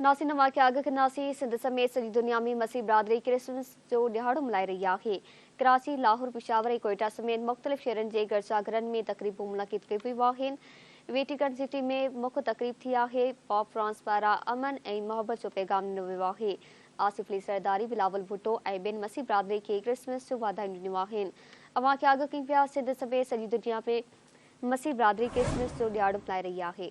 नासी नवा के आग नासी सिंध समेत सॼी दुनिया में मसीह बिरादरी क्रिसमस जो ॾियारो मल्हाए रही आहे। कराची, लाहौर, पिशावर ऐं कोयटा समेत मुख़्तलिफ़ शहरनि जे गिरजाघरनि में तक़रीबूं मुनक़िद कयूं वियूं आहिनि। वेटिकन सिटी में मुख्य तक़रीब थी आहे। पॉप फ्रांस पारां अमन ऐं मोहबत जो पैगाम ॾिनो वियो आहे। आसिफ अली सरदारी, बिलावल भुट्टो ऐं ॿियनि मसीह बिरादरी खे क्रिसमस जो वाधायूं ॾिनियूं आहिनि। अवां खे आगाह कई पिया सिंध समेत सॼी दुनिया में मसीह बिरादरी क्रिसमस जो ॾियारो मल्हाए रही आहे।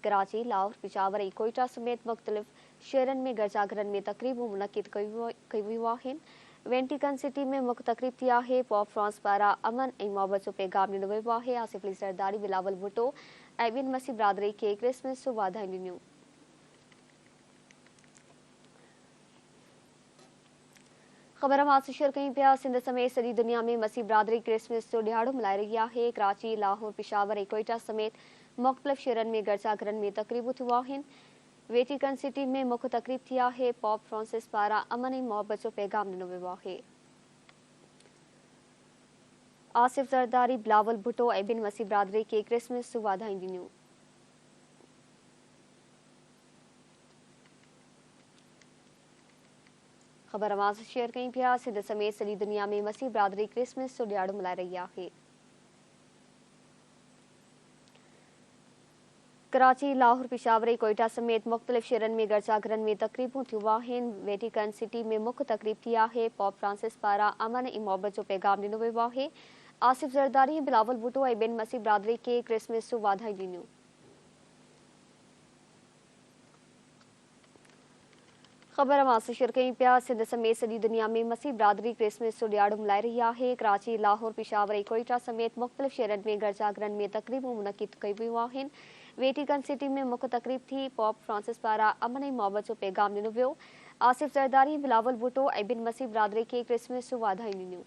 कराची, लाहौर, पिशावर ऐं कोयटा समेत मुख़्तलिफ़ शहरनि में गिरजाघरनि में तक़रीबूं मुनक़िद कयूं वियूं आहिनि। वेटिकन सिटी में मुख्य तक़रीब थी आहे। पॉप फ्रांस पारां अमन ऐं मोहबत जो पैगाम ॾिनो वियो आहे। आसिफ अली सरदारी, बिलावल भुट्टो ऐं ॿियनि मसीह बिरादरी खे क्रिसमस जो वाधायूं ॾिनियूं। ख़बर मां शेयर कयूं पिया सिंध समेत सॼी दुनिया में मसीह बिरादरी क्रिसमस जो ॾियारो मल्हाए रही आहे। कराची, लाहौर, पिशावर ऐं कोयटा समेत मुख़्तलिफ़ शहरनि में गिरजाघरनि में तक़रीबूं थियूं आहिनि। वेटिकन सिटी में मुख्य तक़रीब थी आहे। पॉप फ्रांसिस पारां अमन ऐं मोहबत जो पैगाम ॾिनो वियो आहे। आसिफ ज़रदारी, बिलावल भुट्टो ऐं ॿियनि मसीह बिरादरी खे क्रिसमस जो वाधायूं ॾिनियूं। ख़बर आवाज़ शेयर कई पिया सिंध समेत सॼी दुनिया में मसीह बिरादरी क्रिसमस जो ॾियारो मल्हाए रही आहे। कराची, लाहौर, पिशावर ऐं कोयटा समेत मुख़्तलिफ़ शहरनि में गिरजाघरनि में तक़रीबूं थियूं आहिनि। वेटिकन सिटी में मुख्य तक़रीब थी आहे। पॉप फ्रांसिस पारां अमन ऐं मोहबत जो पैगाम ॾिनो वियो आहे। आसिफ ज़रदारी, बिलावल भुट्टो ऐं ॿियनि मसीह बिरादरी खे क्रिसमस जो वाधायूं ॾिनियूं। ख़बर मां शेयर कई पिया सिंध समेत सॼी दुनिया में मसीह बिरादरी क्रिसमस जो ॾियारो मल्हाए रही आहे। कराची, लाहौर, पिशावर ऐं कोयटा समेत मुख़्तलिफ़ शहरनि में गिरजाघरनि में तक़रीबूं मुनक़िद कयूं वियूं आहिनि। वेटिकन सिटी में मुख्य तक़रीब थी। पॉप फ्रांसिस पारां अमन ऐं मोहबत जो पैगाम ॾिनो वियो। आसिफ ज़रदारी, बिलावल भुट्टो ऐं ॿियनि मसीह बिरादरी खे क्रिसमस जो वाधायूं ॾिनियूं।